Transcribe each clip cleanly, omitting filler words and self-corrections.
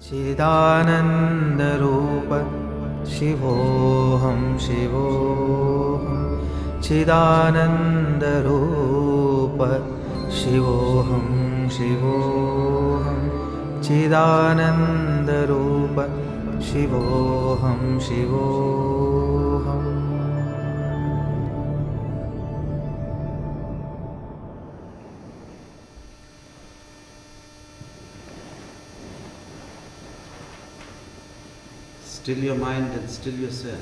चिदानन्दरूप शिवोऽहं शिवोऽहं चिदानन्दरूप शिवोऽहं शिवोऽहं चिदानन्दरूप शिवोऽहं शिवोऽहम् Still your mind and still yourself.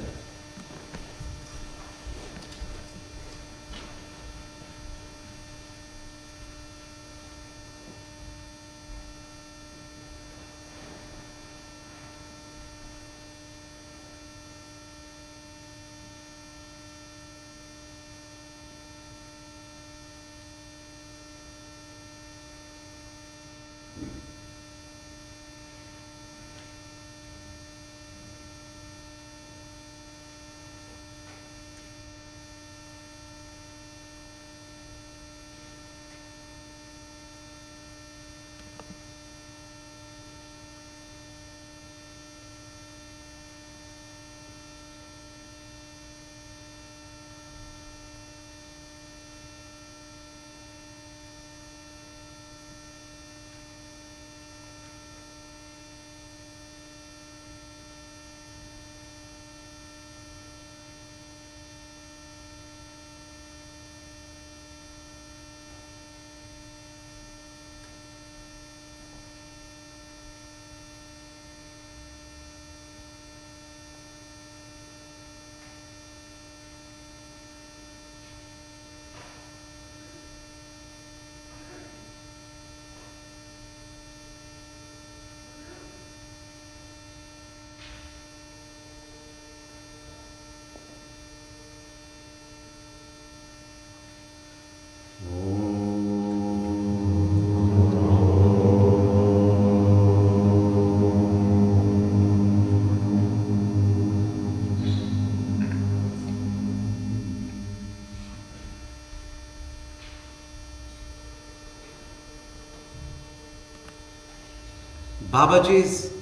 Babaji's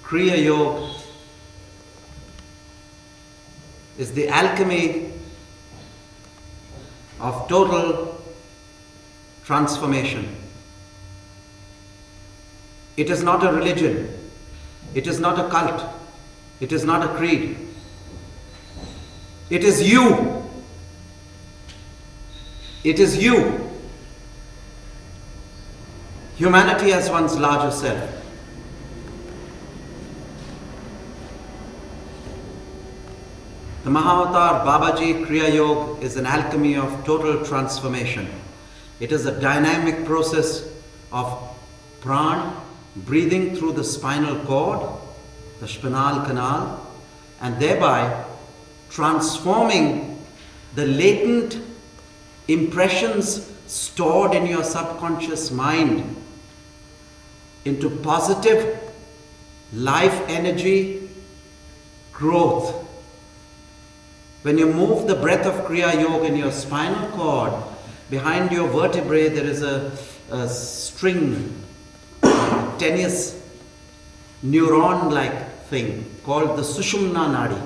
Kriya Yoga is the alchemy of total transformation. It is not a religion, it is not a cult, it is not a creed. It is you. It is you. Humanity as one's larger self. The Mahavatar Babaji Kriya Yoga is an alchemy of total transformation. It is a dynamic process of prana, breathing through the spinal cord, the spinal canal, and thereby transforming the latent impressions stored in your subconscious mind into positive life energy growth. When you move the breath of Kriya Yoga in your spinal cord, behind your vertebrae there is a string, tenuous neuron-like thing called the Sushumna Nadi,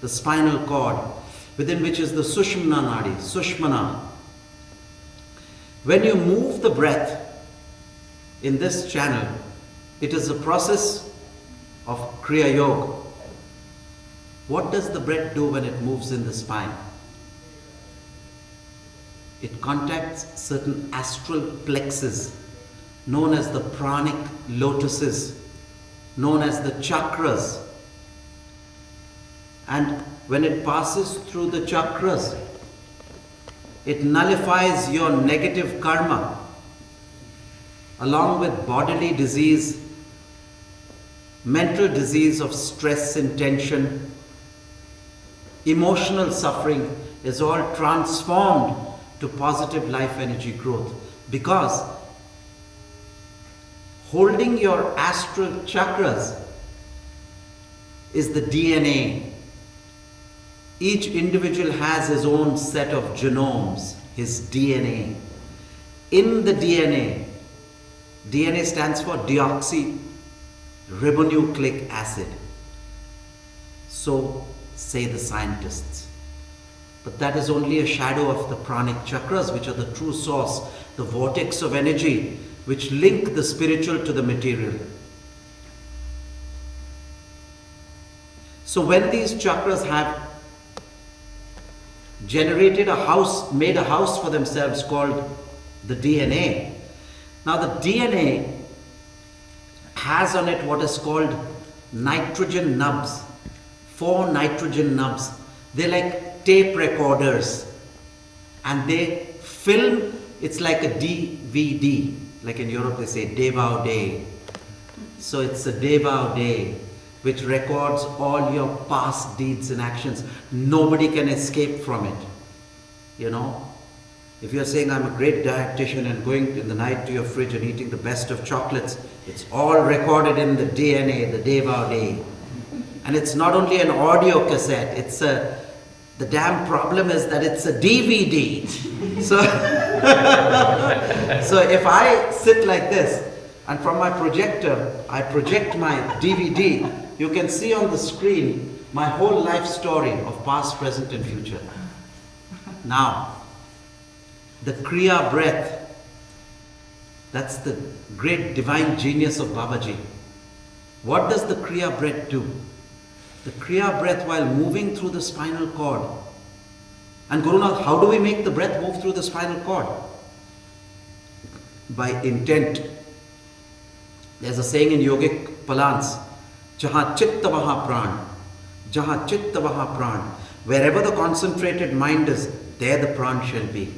the spinal cord, within which is the Sushumna Nadi, Sushmana. When you move the breath in this channel, it is a process of Kriya Yoga. What does the breath do when it moves in the spine? It contacts certain astral plexes known as the pranic lotuses, known as the chakras. And when it passes through the chakras, it nullifies your negative karma along with bodily disease, mental disease of stress and tension, emotional suffering is all transformed to positive life energy growth, because holding your astral chakras is the DNA. Each individual has his own set of genomes, his DNA. In the DNA stands for deoxyribonucleic ribonucleic acid. So say the scientists. But that is only a shadow of the pranic chakras, which are the true source, the vortex of energy which link the spiritual to the material. So when these chakras have generated a house, made a house for themselves called the DNA. Now the DNA has on it what is called nitrogen nubs, 4 nitrogen nubs. They're like tape recorders, and they film. It's like a DVD, like in Europe they say Devao Day. So it's a Devao Day which records all your past deeds and actions. Nobody can escape from it. You know, if you're saying I'm a great dietitian and going in the night to your fridge and eating the best of chocolates, it's all recorded in the DNA, the Devao Day. And it's not only an audio cassette, the damn problem is that it's a DVD. So, so if I sit like this and from my projector, I project my DVD, you can see on the screen my whole life story of past, present and future. Now, the Kriya breath, that's the great divine genius of Babaji. What does the Kriya breath do? The Kriya breath, while moving through the spinal cord. And Gurunath, how do we make the breath move through the spinal cord? By intent. There's a saying in yogic parlance, Jaha chitta vaha pran. Jaha chitta vaha pran. Wherever the concentrated mind is, there the pran shall be.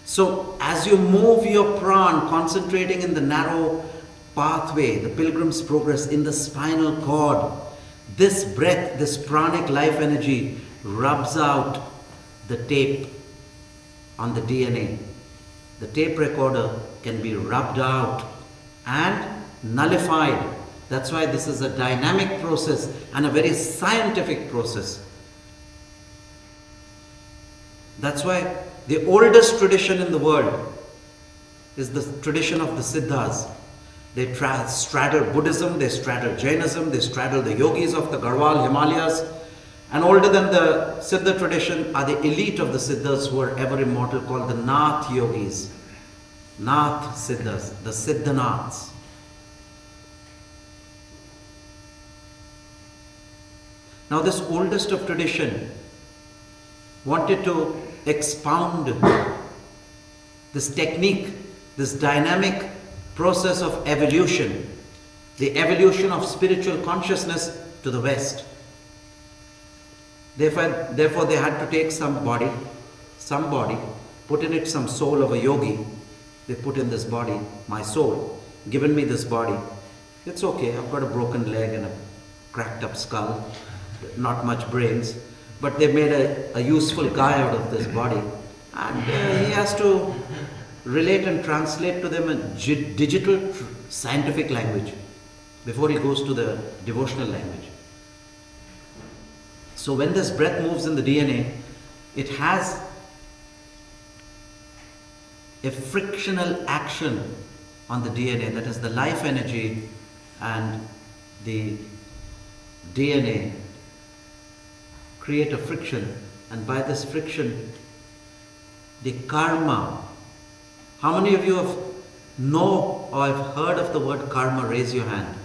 So as you move your pran, concentrating in the narrow pathway, the pilgrim's progress in the spinal cord, this breath, this pranic life energy rubs out the tape on the DNA. The tape recorder can be rubbed out and nullified. That's why this is a dynamic process and a very scientific process. That's why the oldest tradition in the world is the tradition of the Siddhas. They straddle Buddhism, they straddle Jainism, they straddle the yogis of the Garhwal Himalayas. And older than the Siddha tradition are the elite of the Siddhas who are ever immortal, called the Nath yogis. Nath Siddhas, the Siddhanaths. Now this oldest of tradition wanted to expound this technique, this dynamic process of evolution, the evolution of spiritual consciousness to the West. Therefore they had to take some body, put in it some soul of a yogi. They put in this body, my soul, given me this body. It's okay, I've got a broken leg and a cracked up skull, not much brains, but they made a useful guy out of this body. And he has to relate and translate to them in digital scientific language before he goes to the devotional language. So when this breath moves in the DNA, it has a frictional action on the DNA, that is the life energy and the DNA create a friction, and by this friction the karma. How many of you know or have heard of the word karma? Raise your hand.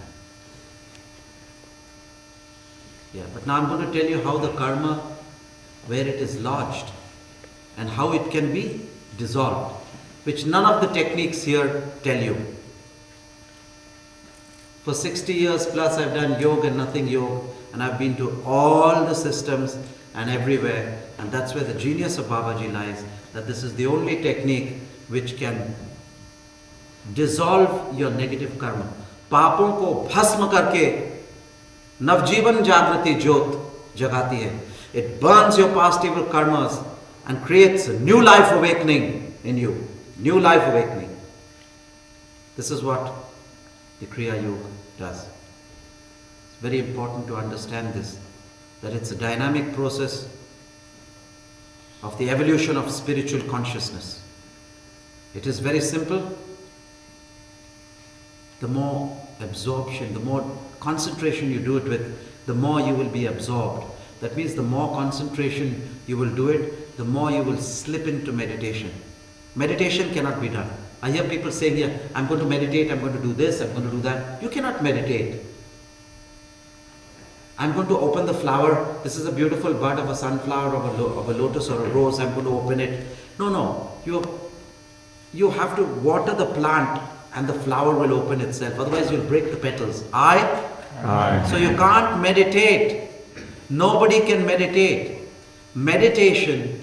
Yeah, but now I'm going to tell you how the karma, where it is lodged and how it can be dissolved, which none of the techniques here tell you. For 60 years plus I've done yoga and nothing yoga, and I've been to all the systems and everywhere, and that's where the genius of Babaji lies, that this is the only technique which can dissolve your negative karma. पापों को भस्म करके नवजीवन जागृति ज्योत जगाती है. It burns your past evil karmas and creates a new life awakening in you. New life awakening. This is what the Kriya Yoga does. It's very important to understand this, that it's a dynamic process of the evolution of spiritual consciousness. It is very simple. The more absorption. The more concentration you do it with, the more you will be absorbed. That means the more concentration you will do it, the more you will slip into meditation. Meditation cannot be done. I hear people saying here, I'm going to meditate, I'm going to do this, I'm going to do that. You cannot meditate. I'm going to open the flower. This is a beautiful bud of a sunflower, of a lotus or a rose. I'm going to open it. No. You have to water the plant and the flower will open itself. Otherwise you'll break the petals. Aye. So you can't meditate. Nobody can meditate. Meditation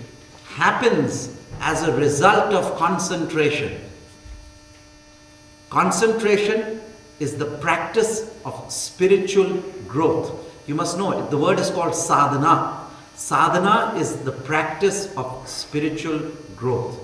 happens as a result of concentration. Concentration is the practice of spiritual growth. You must know it. The word is called sadhana. Sadhana is the practice of spiritual growth.